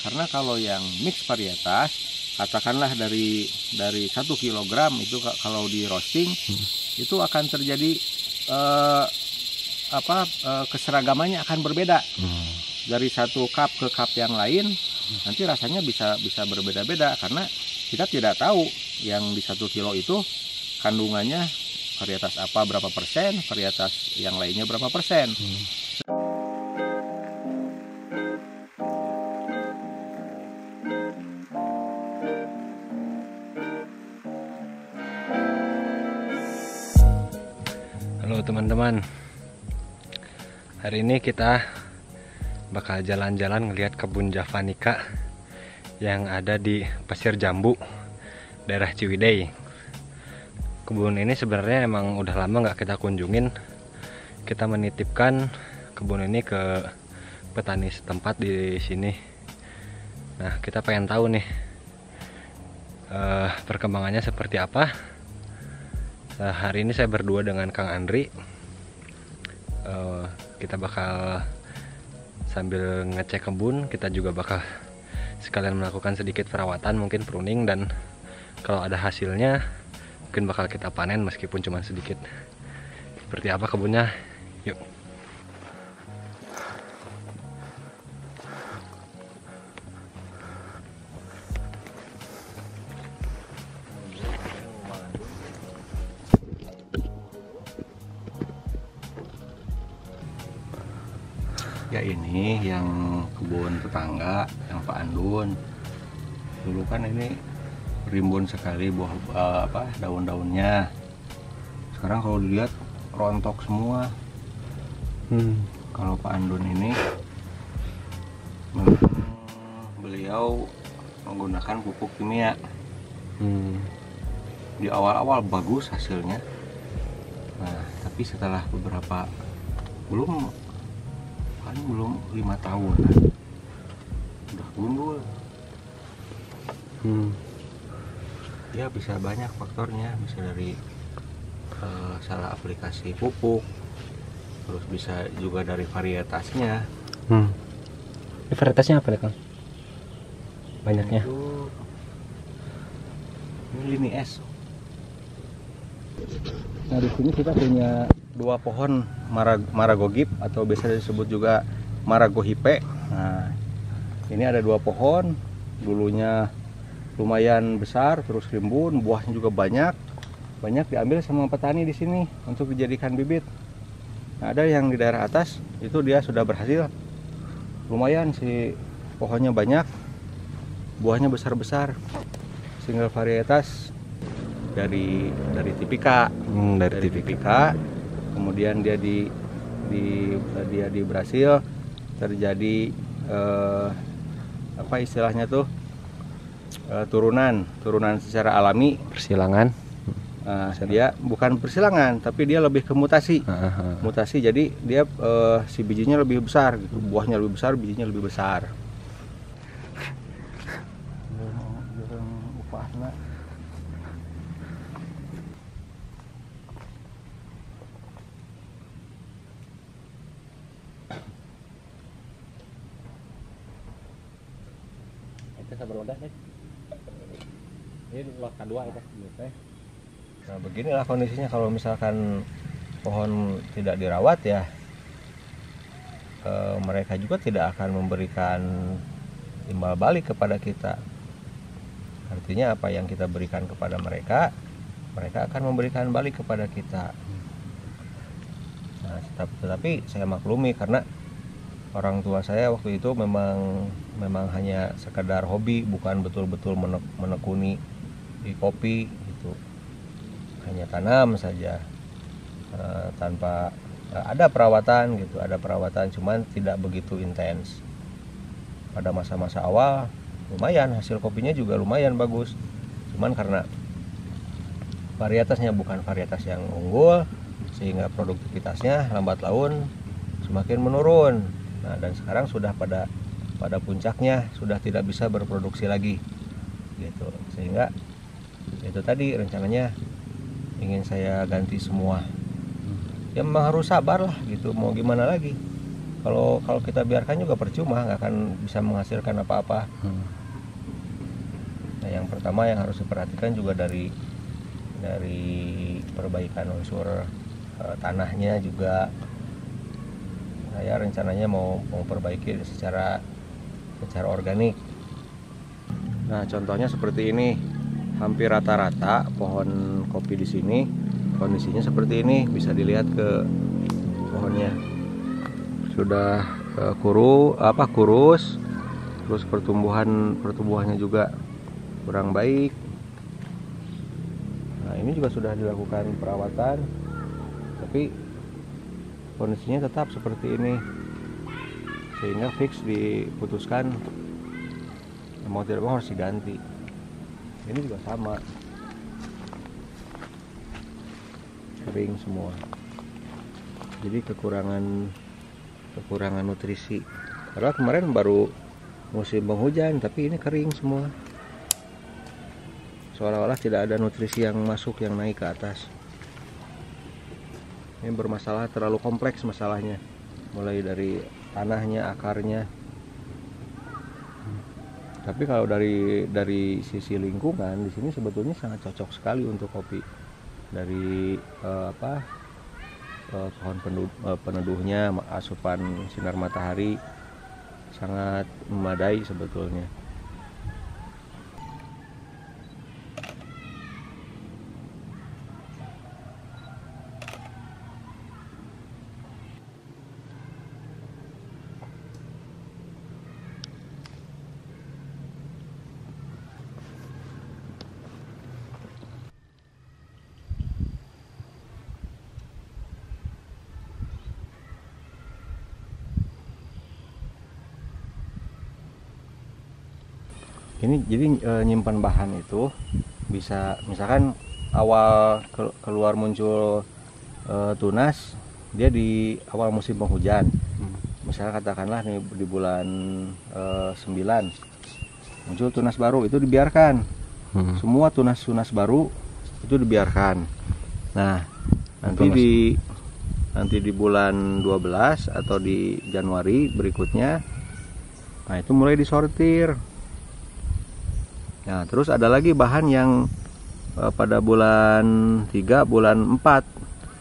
Karena kalau yang mix varietas, katakanlah dari 1 kilogram itu kalau di roasting itu akan terjadi keseragamannya akan berbeda. Dari 1 cup ke cup yang lain nanti rasanya bisa berbeda-beda karena kita tidak tahu yang di 1 kilo itu kandungannya varietas apa berapa persen, varietas yang lainnya berapa persen. Halo teman-teman, hari ini kita bakal jalan-jalan ngelihat kebun Javanica yang ada di Pasir Jambu, daerah Ciwidey. Kebun ini sebenarnya emang udah lama nggak kita kunjungin. Kita menitipkan kebun ini ke petani setempat di sini. Nah, kita pengen tahu nih perkembangannya seperti apa. Hari ini saya berdua dengan Kang Andri. Kita bakal sambil ngecek kebun, kita juga bakal sekalian melakukan sedikit perawatan, mungkin pruning, dan kalau ada hasilnya mungkin bakal kita panen meskipun cuma sedikit. Seperti apa kebunnya? Yuk. Ya ini yang kebun tetangga, yang Pak Andun. Dulu kan ini rimbun sekali buah daun-daunnya. Sekarang kalau dilihat rontok semua. Kalau Pak Andun ini beliau menggunakan pupuk kimia. Di awal-awal bagus hasilnya. Nah, tapi setelah beberapa belum 5 tahun udah gundul. Ya bisa banyak faktornya, bisa dari salah aplikasi pupuk, terus bisa juga dari varietasnya. Ini varietasnya apa deh Kang? Banyaknya. Ini lini S. Nah di sini kita punya 2 pohon maragogip atau biasa disebut juga maragohipe. Nah ini ada 2 pohon, dulunya lumayan besar, terus rimbun, buahnya juga banyak diambil sama petani di sini untuk dijadikan bibit. Nah, ada yang di daerah atas itu dia sudah berhasil, lumayan si pohonnya banyak, buahnya besar-besar, single varietas dari tipika. Dari tipika. Kemudian dia di Brasil terjadi apa istilahnya tuh turunan secara alami, Persilangan. dia bukan persilangan tapi dia lebih ke mutasi. Mutasi, jadi dia si bijinya lebih besar gitu, buahnya lebih besar, bijinya lebih besar. Ini lot kedua itu. Nah beginilah kondisinya kalau misalkan pohon tidak dirawat ya, mereka juga tidak akan memberikan timbal balik kepada kita. Artinya apa yang kita berikan kepada mereka, mereka akan memberikan balik kepada kita. Nah, tetapi saya maklumi karena orang tua saya waktu itu memang hanya sekadar hobi, bukan betul-betul menekuni di kopi gitu. Hanya tanam saja, tanpa ada perawatan gitu, cuman tidak begitu intens. Pada masa-masa awal lumayan, hasil kopinya juga lumayan bagus, cuman karena varietasnya bukan varietas yang unggul sehingga produktivitasnya lambat laun semakin menurun. Nah, dan sekarang sudah pada puncaknya, sudah tidak bisa berproduksi lagi gitu. Sehingga itu tadi rencananya ingin saya ganti semua. Ya memang harus sabar lah gitu, mau gimana lagi. Kalau kita biarkan juga percuma, nggak akan bisa menghasilkan apa-apa. Nah, yang pertama yang harus diperhatikan juga dari perbaikan unsur tanahnya juga. Saya rencananya mau perbaiki secara organik. Nah, contohnya seperti ini. Hampir rata-rata pohon kopi di sini kondisinya seperti ini. Bisa dilihat ke pohonnya. Sudah kurus. Terus pertumbuhannya juga kurang baik. Nah, ini juga sudah dilakukan perawatan, tapi kondisinya tetap seperti ini, sehingga fix diputuskan mau tidak mau harus diganti. Ini juga sama, kering semua, jadi kekurangan nutrisi. Karena kemarin baru musim penghujan, tapi ini kering semua, seolah-olah tidak ada nutrisi yang masuk, yang naik ke atas. Ini bermasalah, terlalu kompleks masalahnya, mulai dari tanahnya, akarnya. Tapi kalau dari sisi lingkungan di sini sebetulnya sangat cocok sekali untuk kopi. Dari pohon peneduhnya, asupan sinar matahari sangat memadai sebetulnya. Ini jadi nyimpan bahan itu bisa, misalkan awal keluar muncul tunas, dia di awal musim penghujan. Misalnya katakanlah nih di bulan 9 muncul tunas baru, itu dibiarkan. Semua tunas baru itu dibiarkan. Nah, nanti di bulan 12 atau di Januari berikutnya, nah itu mulai disortir. Nah, terus ada lagi bahan yang pada bulan 3, bulan 4.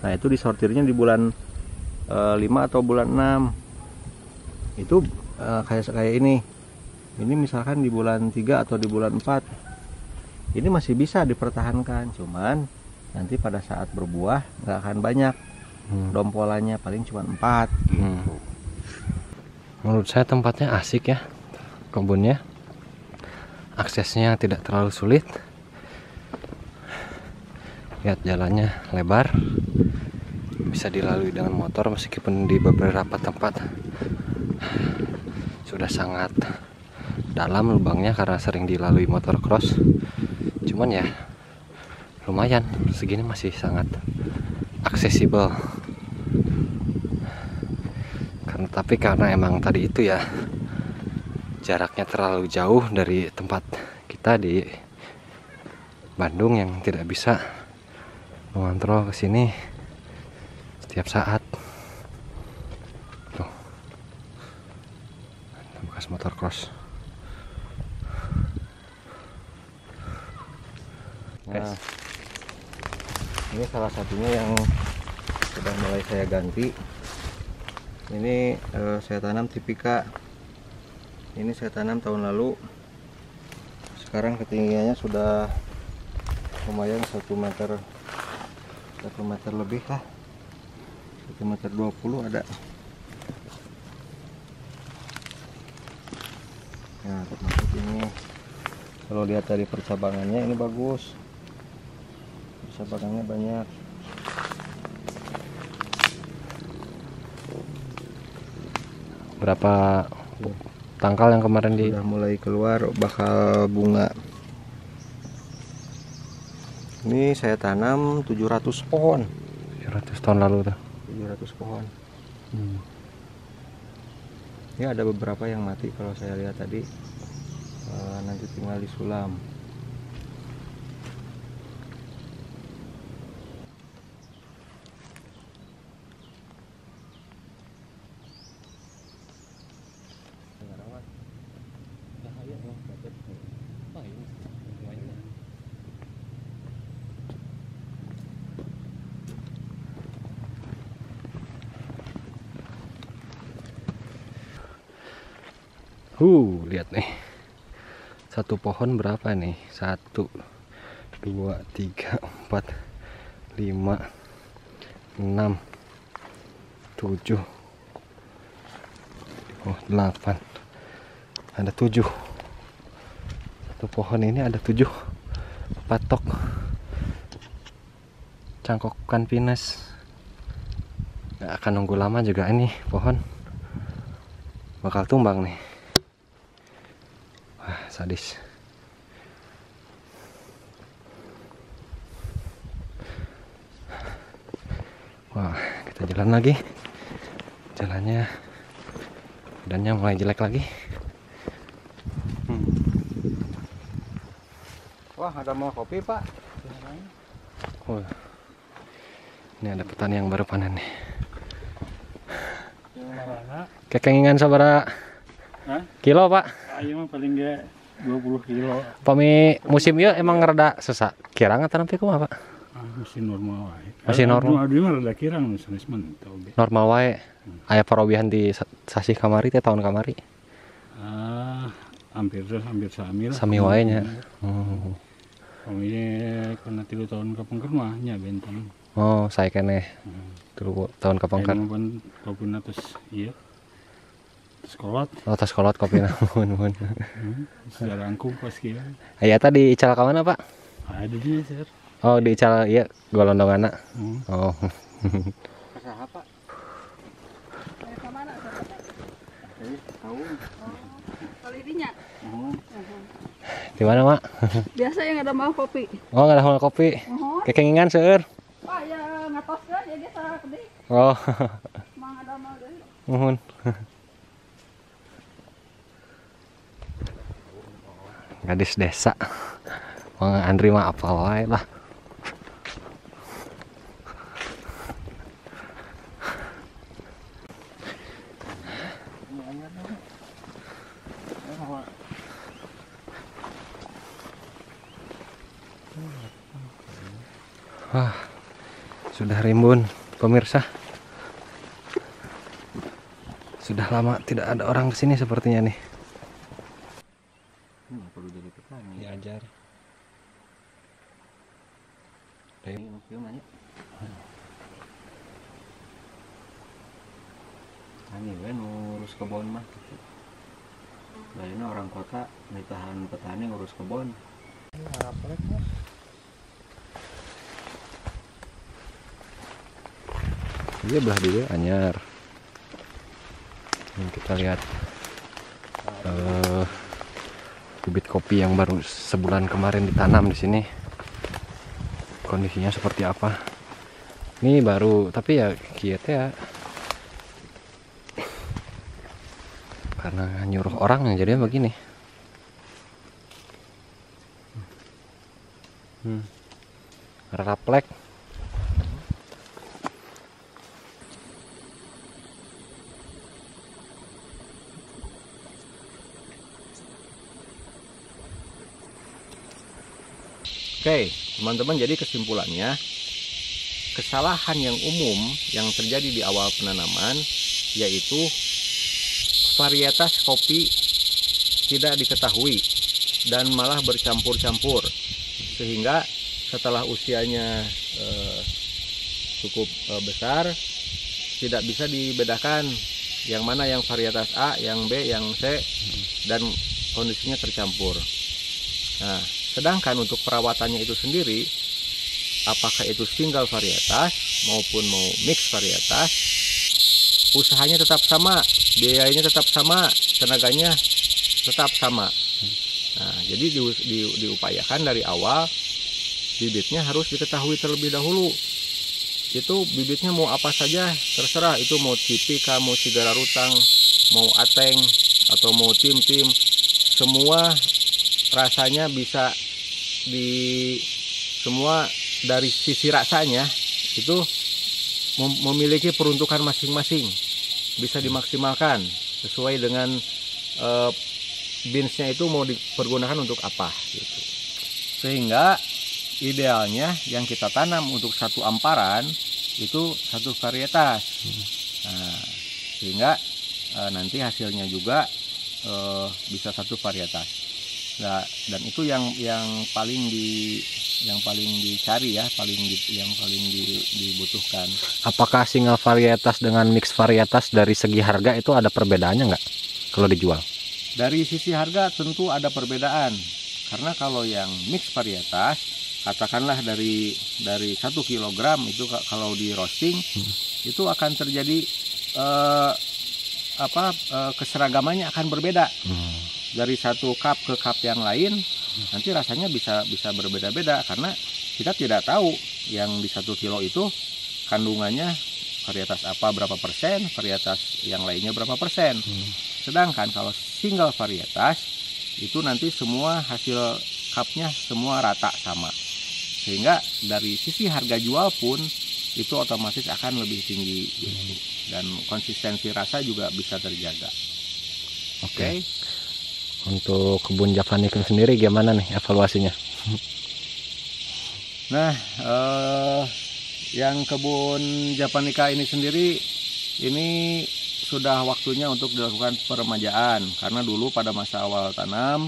Nah, itu disortirnya di bulan 5 atau bulan 6. Itu kayak ini. Ini misalkan di bulan 3 atau di bulan 4. Ini masih bisa dipertahankan, cuman nanti pada saat berbuah nggak akan banyak. Dompolannya paling cuma 4 gitu. Menurut saya tempatnya asik ya, kebunnya. Aksesnya tidak terlalu sulit. Lihat jalannya lebar, bisa dilalui dengan motor, meskipun di beberapa tempat sudah sangat dalam lubangnya karena sering dilalui motor cross. Cuman ya lumayan, segini masih sangat aksesibel. Tapi karena emang tadi itu ya, jaraknya terlalu jauh dari tempat kita di Bandung yang tidak bisa mengontrol ke sini setiap saat. Tuh, bekas motor cross. Nah, ini salah satunya yang sudah mulai saya ganti. Ini saya tanam tipika. Ini saya tanam tahun lalu. Sekarang ketinggiannya sudah lumayan 1 meter lebih lah, 1,20 meter ada. Nah, termasuk ini, kalau lihat dari percabangannya ini bagus, percabangannya banyak. Berapa tangkal yang kemarin sudah mulai keluar, bakal bunga. Ini saya tanam 700 pohon. 700 tahun lalu tuh. 700 pohon. Ini ada beberapa yang mati kalau saya lihat tadi. Nanti tinggal disulam. Lihat nih. Satu pohon berapa nih? 1, 2, 3, 4, 5, 6, 7, 8. Ada 7. Satu pohon ini ada 7 patok cangkokan pinus. Nggak akan nunggu lama juga ini pohon bakal tumbang nih. Wah, sadis. Wah, kita jalan lagi. Jalannya medannya mulai jelek lagi. Wah, ada mau kopi, Pak. Wah. Ini ada petani yang baru panen nih. Kekengingan sabaraha kilo, Pak? Ayo mah paling gak 20 kilo. Pami musim ieu emang rada sesak. Kirang atau nempi kumaha, Pak? Masih normal wae. Masih normal. Adu mah rada kirang sanes mantau ge. Normal wae. Aya parobihan di sasi kamari teh tahun kamari. Hampir sami lah. Sami wae nya. Pamile kana 3 tahun kapengkeun mah nya bentang. Oh, saya keneh. 3 tahun kapengkeun. Anu pun kopina terus ieu. Sekolot. Oh, tas kolot kopina. Nuhun. Secara angkung pas kieu. Aya tadi ical ka mana, Pak? Ada di sir. Oh, di ical ieu golondonganna. Oh. Kasaha, Pak? Tahu. Kalau ininya Di mana, Mak? biasa yang ada mau kopi. Oh, nggak ada hal kopi. Kekengingan seueur. Wah ya ngatos ya jadi salah gede. Oh. Mang ada mau deui. Nuhun. Gadis desa. Mang Andri mah apal wae lah. Wah, sudah rimbun pemirsa. Sudah lama tidak ada orang kesini sepertinya nih. Perlu jadi petani. Diajar. Tani we ngurus kebon mah. Lainnya orang kota ditahan petani ngurus kebon. Iya belah dia anyar. Ini kita lihat bibit kopi yang baru sebulan kemarin ditanam di sini. Kondisinya seperti apa? Ini baru, tapi ya kieu teh ya. Karena nyuruh orang yang jadinya begini. Raplek. Oke, teman-teman, jadi kesimpulannya, kesalahan yang umum yang terjadi di awal penanaman yaitu varietas kopi tidak diketahui dan malah bercampur-campur, sehingga setelah usianya cukup besar tidak bisa dibedakan yang mana yang varietas A, yang B, yang C, dan kondisinya tercampur. Nah, sedangkan untuk perawatannya itu sendiri, apakah itu single varietas maupun mau mix varietas, usahanya tetap sama, biayanya tetap sama, tenaganya tetap sama. Nah, jadi diupayakan dari awal bibitnya harus diketahui terlebih dahulu. Itu bibitnya mau apa saja terserah, itu mau tipika, mau sigara rutang, mau ateng, atau mau tim-tim, semua rasanya bisa semua dari sisi rasanya itu memiliki peruntukan masing-masing, bisa dimaksimalkan sesuai dengan beansnya itu mau dipergunakan untuk apa gitu. Sehingga idealnya yang kita tanam untuk satu amparan itu satu varietas. Nah, sehingga nanti hasilnya juga bisa satu varietas. Nah, dan itu yang paling dicari ya, yang paling dibutuhkan. Apakah single varietas dengan mix varietas dari segi harga itu ada perbedaannya nggak kalau dijual? Dari sisi harga tentu ada perbedaan, karena kalau yang mix varietas, katakanlah dari 1 kilogram itu kalau di roasting itu akan terjadi keseragamannya akan berbeda. Dari satu cup ke cup yang lain nanti rasanya bisa berbeda-beda, karena kita tidak tahu yang di 1 kilo itu kandungannya varietas apa berapa persen, varietas yang lainnya berapa persen. Sedangkan kalau single varietas itu nanti semua hasil cupnya semua rata sama, sehingga dari sisi harga jual pun itu otomatis akan lebih tinggi dan konsistensi rasa juga bisa terjaga. Oke. Untuk kebun Javanica sendiri gimana nih evaluasinya? Nah, yang kebun Javanica ini sendiri ini sudah waktunya untuk dilakukan peremajaan, karena dulu pada masa awal tanam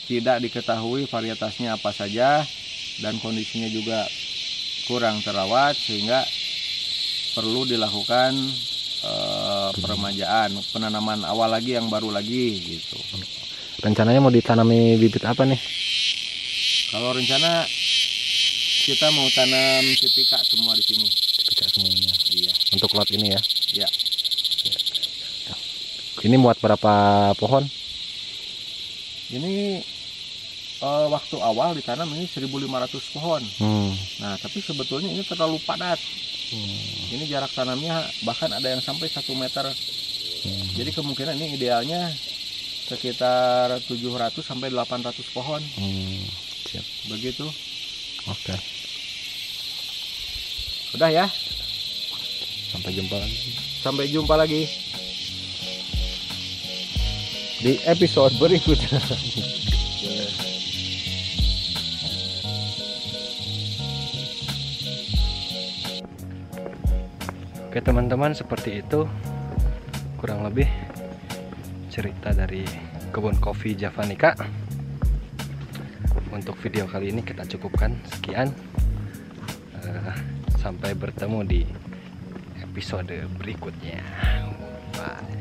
tidak diketahui varietasnya apa saja dan kondisinya juga kurang terawat, sehingga perlu dilakukan peremajaan, penanaman awal lagi yang baru lagi gitu. Rencananya mau ditanami bibit apa nih? Kalau rencana kita mau tanam tipika semua di sini. Tipika semuanya. Iya. Untuk lot ini ya? Iya. Ini muat berapa pohon? Ini waktu awal ditanam ini 1.500 pohon. Nah, tapi sebetulnya ini terlalu padat. Ini jarak tanamnya bahkan ada yang sampai 1 meter. Jadi kemungkinan ini idealnya sekitar 700 sampai 800 pohon. Siap. Begitu. Oke. Udah ya. Sampai jumpa lagi. Sampai jumpa lagi di episode berikutnya. Oke teman-teman, seperti itu kurang lebih cerita dari kebun kopi Javanica. Untuk video kali ini kita cukupkan sekian. Sampai bertemu di episode berikutnya. Bye.